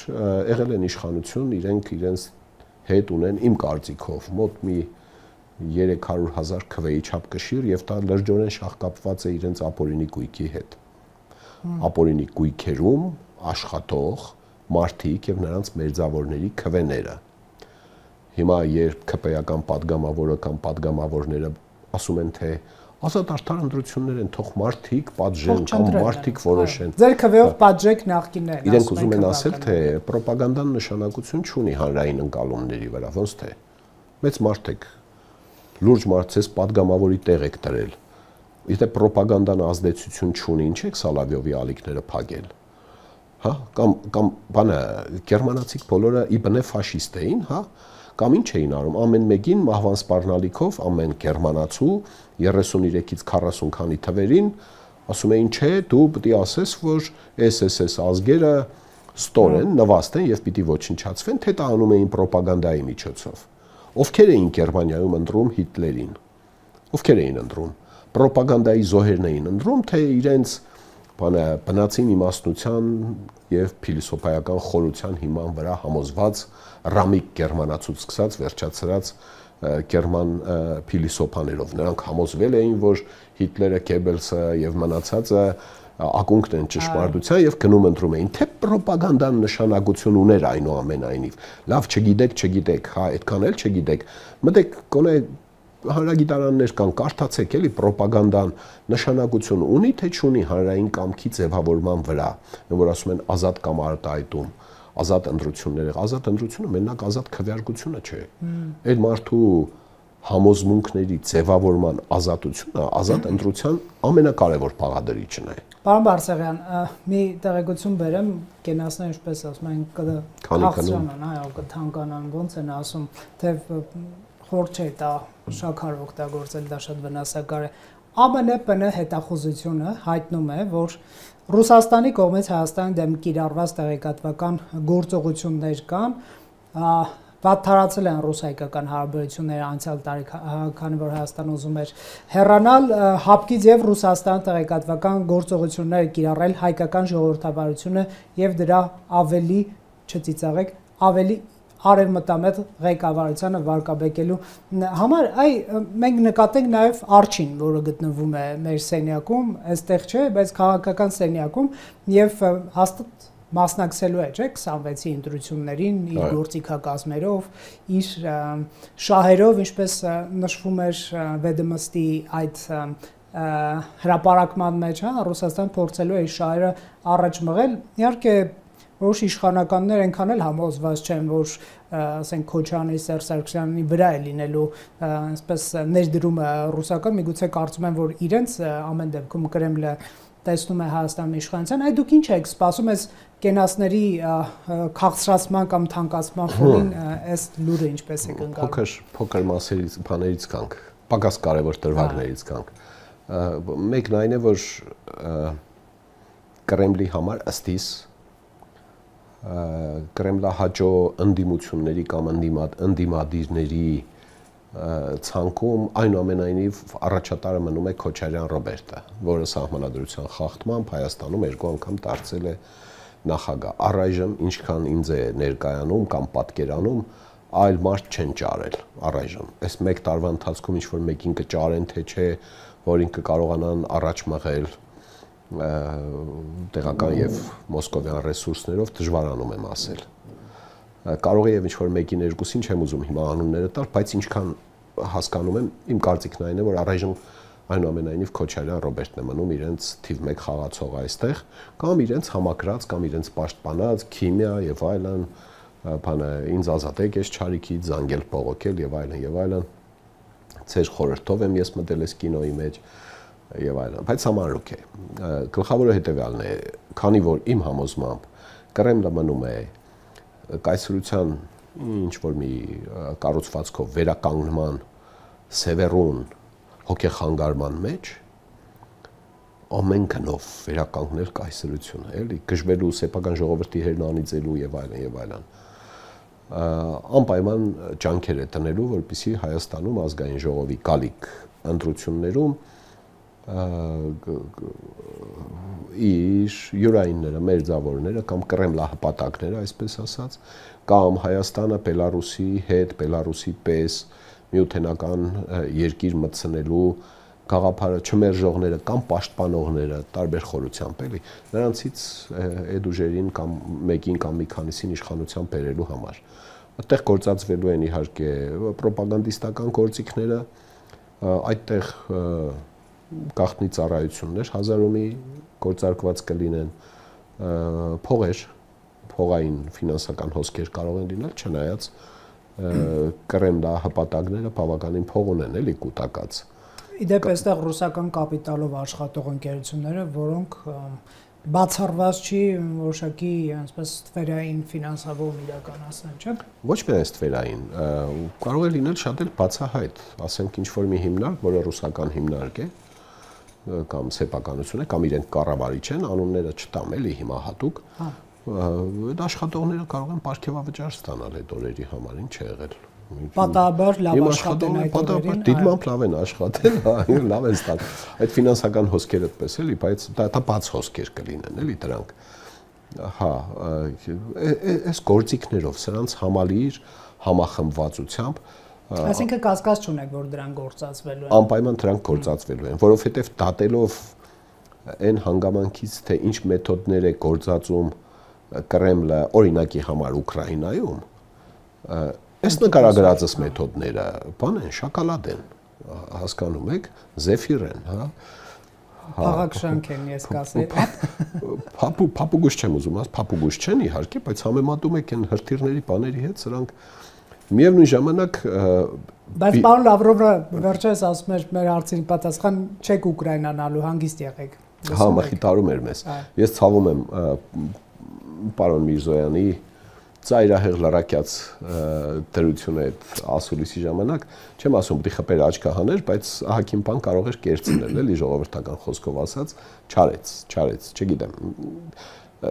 եղել են իշխանություն, իրենց հետ ունեն իմ կարծիքով մոտ մի 300,000 քվեի չափ կշիռ եւ դա լրջորեն շահկապված է իրենց ապօրինի գույքի հետ։ Ապօրինի գույքերում աշխատող մարդիկ եւ նրանց մերձավորների քվեները։ Հիմա երբ ԿՊ-ական падգամավորը կամ падգամավորները ասում են, թե Ազատ արդար ընտրություններ են, թող մարդիկ պատժեն կամ մարդիկ որոշեն։
Ձեր քվեով պատժեք նախկիններն։
Իրենք ուզում են ասել, թե ռոպագանդան նշանակություն չունի հանրային ընկալումների վրա, ոնց թե մեծ մարդ եք, լուրջ մարդ ես, падգամավորի տեղ եք տրել։ Եթե ռոպագանդան ազդեցություն չունի, ինչ եք Սալավյովի ալիքները փակել։ Հա, կամ բանը գերմանացիք բոլորը իբնե ֆաշիստ էին, հա, կամ ինչ էին անում, ամեն մեկին մահվան սպառնալիքով, ամեն գերմանացու 33-ից 40 քանի թվերին ասում էին, չէ, դու պետք է ասես, որ SSS ազգերը ստոր են, նվաստ են եւ պիտի ոչնչացվեն, թե դա անում էին ռոպագանդայի միջոցով։ Ովքեր էին Գերմանիայում ընտրում Հիտլերին։ Ովքեր էին ընտրում։ Ռոպագանդայի զոհերն էին ընտրում, թե իրենց բնածին իմաստնության եւ փիլիսոփայական խորության հիման վրա համոզված ռամիկ գերմանացուց սկսած վերջացրած գերման փիլիսոփաներով։ Նրանք համոզվել էին, որ Հիտլերը, Գեբելսը եւ մնացածը ակունքն են ճշմարտության եւ գնում ընտրում էին, թե ռոպագանդան նշանակություն ուներ այնուամենայնիվ։ Լավ, չգիտեք, հա, այդքան էլ չգիտեք։ Մտեք գոնե հանրագիտարաններ կան, կարդացեք էլի ռոպագանդան նշանակություն ունի թե չունի հանրային կամքի ձևավորման վրա, որ ասում են ազատ կամ արտահայտում, ազատ ընտրությունները, ազատ ընտրությունը մենակ ազատ քվեարկությունը չէ։ Այդ մարդու համոզմունքների ձևավորման ազատությունը ազատ ընտրության ամենակարևոր բաղադրիչն է։
Պարոն Բարսեղյան, մի տեղեկություն բերեմ, կենասներ ինչպես ասում են, կհաղթանան, այո, կթանկանան, ոնց են ասում, թե խոր չէ դա շաքար օգտագործել, դա շատ վնասակար է։ ԱՄՆ-ՊՆ հետախուզությունը հայտնում է, որ Ռուսաստանի կողմից Հայաստանի դեմ կիրառված տեղեկատվական գործողություններ կան, վատթարացել են ռուս-հայկական հարաբերությունները անցյալ տարի, քանի որ Հայաստանը ուզում էր հեռանալ հապկից եւ Ռուսաստան տեղեկատվական գործողությունները կիրառել հայկական ժողովրդավարությունը եւ դրա ավելի չծիծաղեք, ավելի արևմտամետ ղեկավարությանը վարկաբեկելու համար, մենք նկատենք նաև Արջին, որը գտնվում է մեր սենյակում, այստեղ չէ, բայց քաղաքական սենյակում եւ հաստատ մասնակցելու է, չէ, 26-ի ընտրություններին իր գործիքակազմերով, իր շահերով, ինչպես նշվում էր Վեդեմստի այդ հրապարակման մեջ, հա, Ռուսաստան փորձելու է իր շահերը առաջ մղել, իհարկե որոշ իշխանականներ այնքան էլ համոզված չեն, որ ասենք Քոչարյանի, Սերժ Սարգսյանի վրա է լինելու այսպես ներդրումը ռուսական, միգուցե կարծում են, որ իրենց ամեն դեպքում Կրեմլը տեսնում է Հայաստանի իշխանության, այ դուք ինչ եք սպասում այս կենասների քաղցրացման կամ թանկացման ֆոնին այս լուրը ինչպես է կնկալում։
Փոքր մասերից բաներից կանք, պակաս կարևոր դրվագներից կանք։ Մեկն այն է, որ Կրեմլի համար ըստիս Կրեմլահաճո ընդդիմությունների կամ ընդդիմադիրների ցանկում այնուամենայնիվ առաջատարը մնում է Քոչարյան Ռոբերտը, որը սահմանադրության խախտմամբ Հայաստանում 2 անգամ դարձել է նախագահ։ Առայժմ ինչքան ինձ է ներկայանում կամ պատկերանում, այլ մարդ չեն ճարել առայժմ։ Այս 1 տարվա ընթացքում ինչ որ մեկին կճարեն, թե չէ, որին կկարողանան առաջ մղել տեղական եւ մոսկովյան ռեսուրսներով դժվարանում եմ ասել։ Կարող է եւ ինչ որ մեկին երկուսին չեմ ուզում հիմա անունները տալ, բայց ինչքան հասկանում եմ, իմ կարծիքն այն է, որ առայժմ այնուամենայնիվ Քոչարյան Ռոբերտն է մնում իրենց թիվ 1 խաղացող այստեղ, կամ իրենց համակրած, կամ իրենց պաշտպանած քիմիա եւ այլն, բանը ինձ ազատեք այս չարիքից, զանգել բողոքել եւ այլն եւ այլն։ Ձեր խորհրդով եմ ես մտել այս կինոյի մեջ եւ այլն, բայց համարուկ է։ Գլխավորը հետեւյալն է, քանի որ իմ համոզմամբ Կրեմլը մնում է կայսրության ինչ որ մի կառուցվածքով վերականգնման սևեռուն հոգեխանգարման մեջ, ամեն գնով վերականգնել կայսրությունը, էլի գժվելու սեփական ժողովրդի հերն անիծելու եւ այլն եւ այլն։ Անպայման ջանքեր է տնելու, որպեսզի Հայաստանում ազգային ժողովի գալիք ընտրություններում իր յուրայինները, մերձավորները կամ կրեմլահպատակները, այսպես ասած, կամ Հայաստանը Բելարուսի հետ, Բելարուսի պես միութենական երկիր մտցնելու գաղափարը չմերժողները կամ պաշտպանողները տարբեր խորությամբ, էլի, նրանցից այդ ուժերին կամ մեկին կամ մի քանիսին իշխանության բերելու համար։ Այդտեղ գործածվելու են իհարկե ռոպագանդիստական գործիքները, այդտեղ գաղտնի ծառայություններ, հազարումի գործարկված կլինեն, փողեր, փողային ֆինանսական հոսքեր կարող են լինել, չնայած կրեմլա հպատակները բավականին փող ունեն, էլի կուտակած։
Իդեպ այստեղ ռուսական կապիտալով աշխատող ընկերությունները, որոնք բացառված չի որոշակի այսպես ստվերային ֆինանսավորում իրականացնել, չէ՞։
Ոչ միայն ստվերային, կարող է լինել շատ էլ բացահայտ, ասենք ինչ-որ մի հիմնարկ, որը ռուսական հիմնարկ է, կամ սեփականություն է, կամ իրենք կառավարիչ են, անունները չտամ էլի հիմա հատուկ։ Այդ աշխատողները կարող են պարգևավճար ստանալ այդ օրերի համար, ինչ է եղել։
Պատահաբար լավ աշխատեն այդ օրերին։
Դիտմամբ լավ են աշխատեն, լավ են ստալ։ Այդ ֆինանսական հոսքերը այդպես էլի, բայց դա բաց հոսքեր կլինեն, էլի դրանք։ Հա, այս գործիքներով, սրանց համալիր համախմբվածությամբ
Այսինքն կասկած չունեք, որ դրանք գործածվելու են։
Անպայման դրանք գործածվելու են, որովհետև դատելով այն հանգամանքից, թե ինչ մեթոդներ է գործածում Կրեմլը օրինակի համար Ուկրաինայում, այս նկարագրածս մեթոդները բան են, շոկոլադ են, հասկանում եք, զեֆիր են, հա։
Փաղաքշանք են, ես կասեի։
Փափուգուշ չեմ ուզում, փափուգուշ չեն իհարկե, բայց համեմատում եք այն հրթիռների բաների հետ, սրանք միևնույն ժամանակ
բայց պարոն Լավրովը վերջերս ասում էր մեր հարցին պատասխան չեք Ուկրաինանալու, հանգիստ եղեք։
Հա, մխիտարում էր մեզ։ Ես ցավում եմ պարոն Միրզոյանի ծայրահեղ լրակյաց դրությունը այդ ասուլիսի ժամանակ, չեմ ասում պիտի խփեր աչքը հաներ, բայց ահագին բան կարող էր կերծնել, էլի ժողովրդական խոսքով ասած, չարեց, չգիտեմ։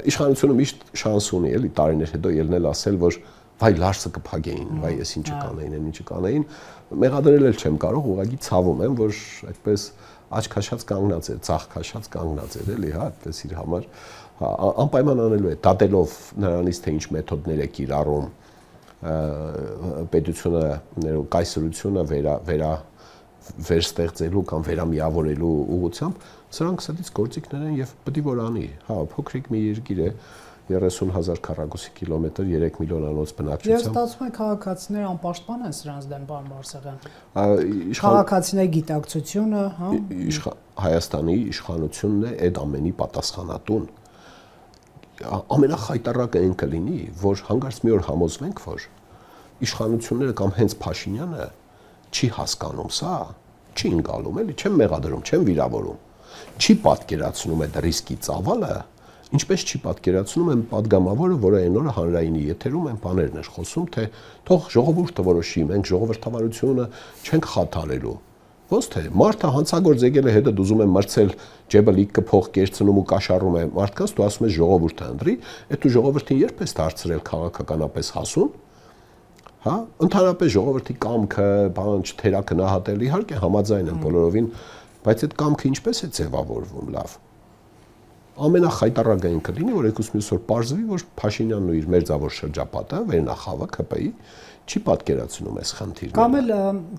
Իշխանությունը միշտ շանս ունի, էլի տարիներ հետո ելնել ասել, որ վայ լարսը կփագեին, վայ ես ինչը կանեին, մեղադրել էլ չեմ կարող, ուղղակի ցավում եմ, որ այդպես աչքաշած կանգնած էր, ցախ քաշած կանգնած էր, էլի, հա, այդպես իր համար անպայման անելու է, դատելով նրանից թե ինչ մեթոդներ է կիրառում պետությունը, կայսրությունը վերստեղծելու կամ վերամիավորելու ուղղությամբ, սրանք սրտից գործիքներ են եւ պետք է որ անի, հա, փոքրիկ մի երկիր է 30,000 քառակուսի կիլոմետր, 3 միլիոնանոց բնակչությամբ։
Եվ ստացվում է քաղաքացիները անպաշտպան են սրանց դեմ, պարոն Բարսեղյան։ Քաղաքացիների գիտակցությունը, հա։
Հայաստանի իշխանությունն է այդ ամենի պատասխանատուն։ Ամենախայտառակը այն կլինի, որ հանկարծ մի օր համոզվենք, որ իշխանությունները կամ հենց Փաշինյանը չի հասկանում սա, չի ընկալում, էլի, չեմ մեղադրում, չեմ վիրավորում, չի պատկերացնում այդ ռիսկի ծավալը, ինչպես չի պատկերացնում այն падգամավորը, որը այն օրը հանրայինի եթերում այն բաներն էր խոսում, թե թող ժողովուրդը որոշի, մենք ժողովրդավարությունը չենք խաթարելու։ Ոնց թե մարդը հանցագործ եկել է հետը ուզում է մրցել ջեբը լիքը փող կերցնում ու կաշառում է մարդկանց, դու ասում ես ժողովուրդը ընտրի, այդ ու ժողովրդին երբ ես դարձրել քաղաքականապես հասուն, հա, ընդհանրապես ժողովրդի կամքը, բան չթերակնահատել, իհարկե համաձայն եմ բոլորովին, բայց այդ կամքը ինչպես է ձևավորվում, լավ։ Ամենախայտառակային կլինի, որ եկուս մյուս օր պարզվի, որ Փաշինյանն ու իր մերձավոր շրջապատը, վերնախավը, ԿՊ-ի չի պատկերացնում այս խնդիրները։
Կամ էլ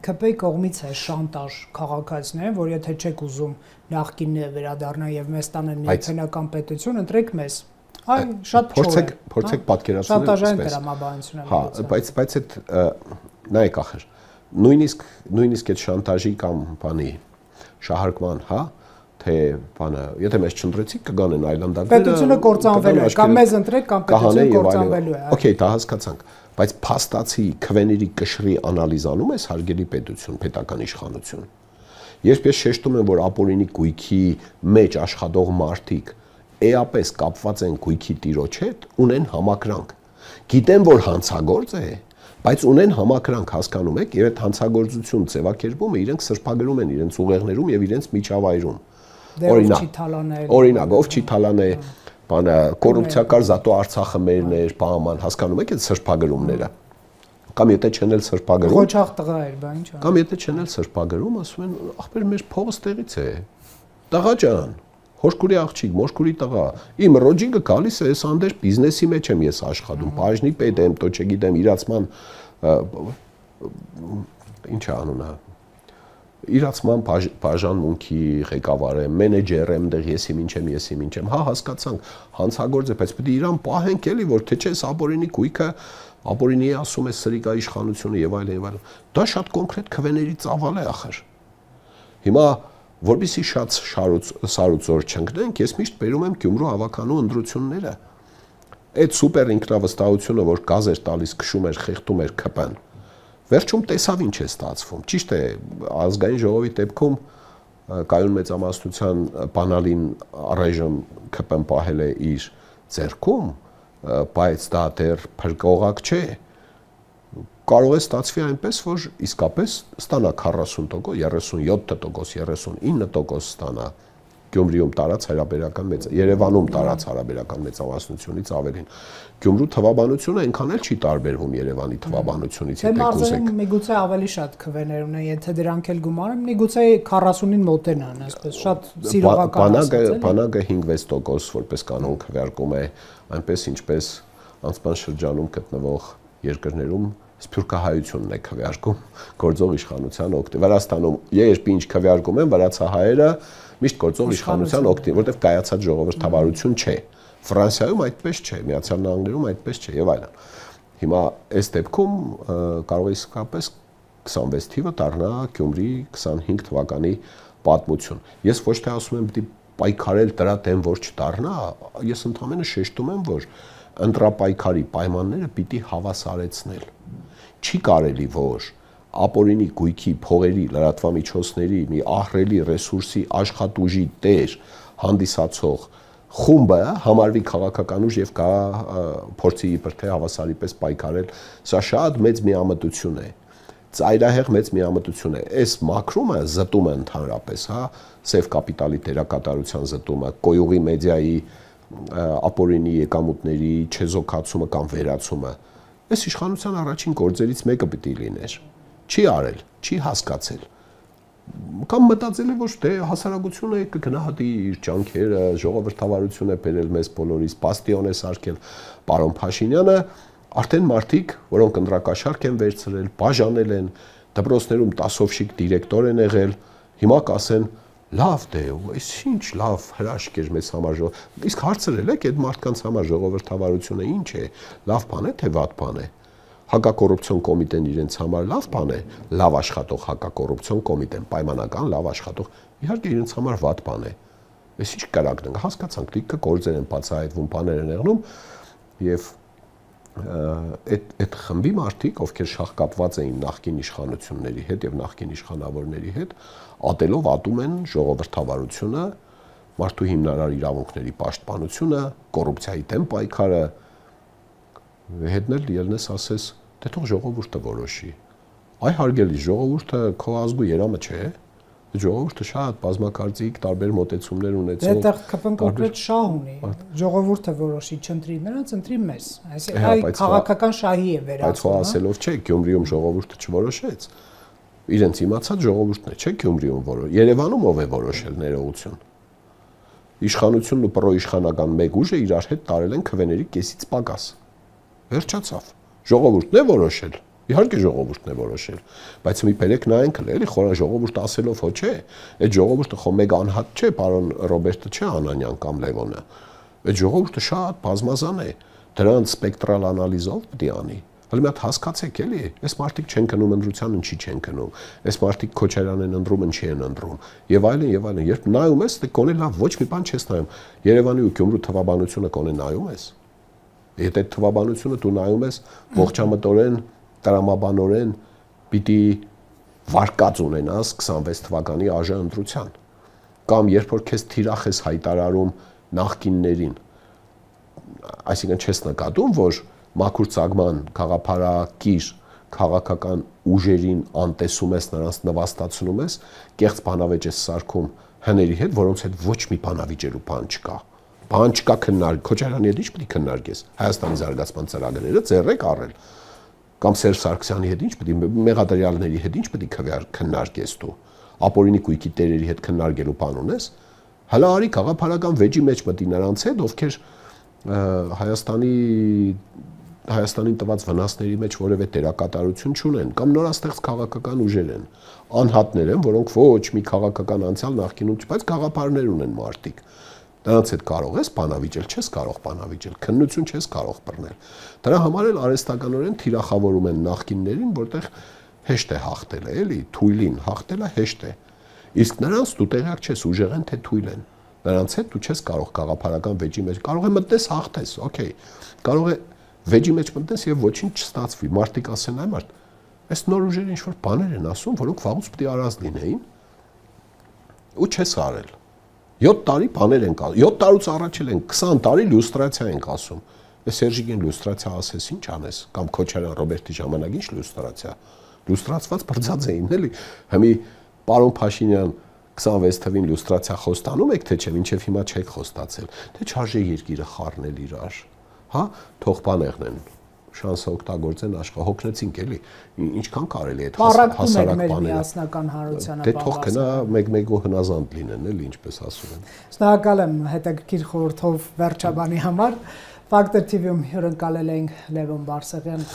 ԿՊ-ի կողմից է շանտաժ քաղաքացիներին, որ եթե չեք ուզում նախկինները վերադառնալ եւ մեզ տանեն միութենական պետություն, ընտրեք մեզ։ Այ շատ չոր է։
Փորձեք պատկերացնել
շանտաժային դրամաբանություն է։
Հա, բայց այդ նայեք ախր, նույնիսկ այդ շանտաժի կամ բանի շահարկման, հա, թե բանը, եթե մեզ չընտրեցիք կգանեն այլանդակները։ Պետությունը
կործանվելու է, կամ մեզ ընտրեք, կամ պետությունը կործանվելու է։
Okay, դա հասկացանք, բայց փաստացի քվեների կշռի անալիզ անում ես հարգելի պետություն, պետական իշխանություն։ Երբ ես շեշտում եմ, որ ապօրինի գույքի մեջ աշխատող մարդիկ էապես կապված են գույքի տիրոջ հետ, ունեն համակրանք։ Գիտեն, որ հանցագործ է, բայց ունեն համակրանք, հասկանում եք, եւ այդ հանցագործություն ձևակերպումը իրենք սրբագրում են իրենց ուղեղներում եւ իրենց միջավայրում։ Օրինակ, ով չի թալանե, բանը կոռուպցիա կար, զատո Արցախը մերն էր, բաման, հասկանում եք այդ սրբագրումները։ Կամ եթե չեն էլ սրբագրում։
Ղոչաղ տղա էր, բա ինչ է։
Կամ եթե չեն էլ սրբագրում, ասում են, ախպեր մեր փողը ստեղից է։ Տղա ջան, հոշկուրի աղջիկ, մոշկուրի տղա։ Իմ ռոջինգը գալիս է, այս անդեր բիզնեսի մեջ եմ ես աշխատում, բաժնի պետ եմ, տո չգիտեմ, իրացման ինչ է անունը։ Իրացման բաժանմունքի ղեկավար եմ, մենեջեր եմ, դեռ եսի ինչ եմ, հա հասկացանք, հանցագործ է, բայց պետք է իրան պահենք էլի, որ թե չէ ապօրինի գույքը, ապօրինի ասում է սրիկա իշխանությունը եւ այլն եւ այլն։ Դա շատ կոնկրետ քվեների ծավալ է ախր։ Հիմա որովհետեւ շատ սարուծոր չընկնենք, ես միշտ բերում եմ Գյումրու ավականու ընտրությունները։ Այդ սուպեր ինքնավստահությունը, որ գազ էր տալիս, քշում էր, խեղդում էր ԿՊ-ն, վերջում տեսավ ինչ է ստացվում։ Ճիշտ է, ազգային ժողովի դեպքում կայուն մեծամասնության բանալին առայժմ ԿՊ-ն պահել է իր ձեռքում, բայց դա դեռ փրկողակ չէ։ Կարող է ստացվի այնպես, որ իսկապես ստանա 40%, 37%, 39% ստանա Գյումրիում տարած հարաբերական մեծ, Երևանում տարած հարաբերական մեծամասնությունից ավելին։ Գյումրու թվաբանությունը այնքան էլ չի տարբերվում Երևանի թվաբանությունից,
եթե կուզեք։ Միգուցե ավելի շատ քվեներ ունեն, եթե դրանք էլ գումարեն, միգուցե 40-ին մոտենան, այսպես շատ սիրողական ասած։
Բանակը 5-6% որպես կանոն քվեարկում է, այնպես ինչպես անցման շրջանում գտնվող երկրներում սփյուռքահայությունն է քվեարկում գործող իշխանության օգտին։ Վրաստանում երբ ինչ քվեարկում են վրացահայերը միշտ գործող իշխանության օգտին, որտեղ կայացած ժողովրդավարություն չէ։ Ֆրանսիայում այդպես չէ, Միացյալ Նահանգներում այդպես չէ եւ այլն։ Հիմա այս դեպքում կարող է իսկապես 26 թիվը դառնա Գյումրի 25 թվականի պատմություն։ Ես ոչ թե ասում եմ պիտի պայքարել դրա դեմ որ չդառնա, ես ընդհանրապես շեշտում եմ, որ ընտրապայքարի պայմանները պիտի հավասարեցնել։ Չի կարելի որ ապօրինի գույքի, փողերի, լրատվամիջոցների մի ահռելի ռեսուրսի աշխատուժի տեր հանդիսացող խումբը համարվի քաղաքական ուժ եւ կա փորձի իբր թե հավասարի պես պայքարել, սա շատ մեծ միամտություն է։ Ծայրահեղ մեծ միամտություն է։ Այս մակրումը զտում է ընդհանրապես, հա, սև կապիտալի դերակատարության զտումը, կոյուղի մեդիայի ապօրինի եկամուտների չեզոքացումը կամ վերացումը։ Այս իշխանության առաջին գործերից մեկը պիտի լիներ։ Չի արել, չի հասկացել։ Կամ մտածել է որ դե հասարակությունը կգնահատի իր ջանքերը, ժողովրդավարություն է բերել մեզ բոլորիս, բաստիոն է սարքել պարոն Փաշինյանը, արդեն մարդիկ, որոնք ընտրակաշառք են վերցրել, բաժանել են, դպրոցներում 10-ով շիկ դիրեկտոր են եղել, հիմա կասեն լավ դե, այս ինչ լավ հրաշք էր մեզ համար։ Իսկ հարցրել եք այդ մարդկանց համար ժողովրդավարությունը ինչ է, լավ բան է թե վատ բան է։ Հակակոռուպցիոն կոմիտեն իրենց համար լավ բան է, լավ աշխատող հակակոռուպցիոն կոմիտեն, պայմանական լավ աշխատող, իհարկե իրենց համար վատ բան է։ Այս ինչ կարակն ենք, հասկացանք, լիքը գործեր են բացահայտվում, բաներ են եղնում եւ այդ խմբի մարդիկ, ովքեր շահկապված էին նախկին իշխանությունների հետ եւ նախկին իշխանավորների հետ, ատելով ատում են ժողովրդավարությունը, մարդու հիմնարար իրավունքների պաշտպանությունը, կոռուպցիայի դեմ պայքարը, հետնել ելնես ասես, դե թող ժողովուրդը որոշի։ Այ հարգելի ժողովուրդը քո ազգու երամը չէ։ Ժողովուրդը շատ բազմակարծիք տարբեր մոտեցումներ ունեցող։
Դեռ ԿՊ-ն կոնկրետ շահ ունի։ Ժողովուրդը որոշի, չընտրի նրանց, ընտրի մեզ։ Այսինքն քաղաքական շահի է վերածվում։
Բայց հո ասելով չէ, Գյումրիում ժողովուրդը չորոշեց։ Իրենց իմացած ժողովուրդն է, չէ Գյումրիում որոշ։ Երևանում ով է որոշել ներողություն։ Իշխանությունն ու պրոիշխանական մեկ ուժը իրար հետ տարել են քվեների կեսից պակաս։ Վերջացավ։ Ժողովուրդն է որոշել։ Իհարկե ժողովուրդն է որոշել, բայց մի բերեք նայենք էլի խորը ժողովուրդ ասելով հո չէ, այդ ժողովուրդը խո մեկ անհատ չէ, պարոն Ռոբերտը չէ Անանյան կամ Լևոնը։ Այդ ժողովուրդը շատ բազմազան է, դրանց սպեկտրալ անալիզով պետք է անի։ Հələ մի հատ հասկացեք էլի, այս մարդիկ չեն գնում ընտրության, ինչի չեն գնում։ Այս մարդիկ Քոչարյանն են ընտրում, ինչի են ընտրում։ Եվ այլն, եւ այլն։ Երբ նայում ես, դե կոնե լավ ոչ մի բան չես նայում։ Երևանի ու Գյումրու թվաբանությունը կոնե նայում ես։ Եթե այդ թվաբանությունը դու նայում ես ողջամտորեն տրամաբանորեն պիտի վարկած ունենաս 26 թվականի ԱԺ ընտրության կամ երբ որ քեզ թիրախ ես հայտարարում նախկիններին, այսինքն չես նկատում, որ մաքուր ցագման խաղափարակիր քաղաքական ուժերին անտեսում ես, նրանց նվաստացնում ես, կեղծ բանավեճ ես սարքում հների հետ, որոնց հետ ոչ մի բանավիճելու բան չկա։ Բան չկա քննարկել, Քոչարյանի հետ ինչ պետք է քննարկես։ Հայաստանի զարգացման ծրագրերը ձեռեք առել։ Կամ Սերժ Սարգսյանի հետ ինչ պետք է մեղադրյալների հետ ինչ պետք է քննարկես դու ապօրինի գույքի տերերի հետ քննարկելու բան ունես հələ արի քաղաքական վեճի մեջ մտի նրանց հետ ովքեր Հայաստանին տված վնասների մեջ որևէ դերակատարություն չունեն կամ նորաստեղծ քաղաքական ուժեր են անհատներ են որոնք ոչ մի քաղաքական անցյալ նախկինում չբայց գաղափարներ ունեն մարդիկ Նրանց հետ կարող ես բանավիճել, չես կարող բանավիճել, քննություն չես կարող բռնել։ Դրա համար էլ արհեստականորեն թիրախավորում են նախկիններին, որտեղ հեշտ է հաղթել, էլի, թույլին հաղթելը հեշտ է։ Իսկ նրանց դու տեղյակ չես ուժեղ են թե թույլ են։ Նրանց հետ դու չես կարող գաղափարական վեճի մեջ, կարող է մտնես հաղթես, օքեյ։ Կարող է վեճի մեջ մտնես եւ ոչինչ չստացվի։ Մարդիկ ասեն, այ մարդ, այս նոր ուժերը ինչ որ բաներ են ասում, որոնք վաղուց պետք է արած լինեին։ Ու չես արել։ 7 տարի բաներ են ասում, 7 տարուց առաջ են 20 տարի լյուստրացիա են ասում։ Այս Սերժիկին լյուստրացիա ասես ինչ անես, կամ Քոչարյան Ռոբերտի ժամանակ ինչ լյուստրացիա։ Լյուստրացված բրձած էին, էլի։ Հիմի պարոն Փաշինյան 26 թվին լյուստրացիա խոստանում եք թե չէ, մինչև հիմա չեք խոստացել, թե չարժե երկիրը խառնել իրար, հա, թող բաներն են, շանսը օգտագործեն աշխարհ, հոգնեցինք էլի, ինչքան կարելի է այդ հասարակ բաները։
Միասնական հանրությանը
դե թող գնա մեկ-մեկու հնազանդ լինեն, էլի, ինչպես ասում են։
Շնորհակալ եմ հետաքրքիր խորհրդով վերջաբանի համար։ Factor TV-ում հյուրընկալել ենք Լևոն Բարսեղյան։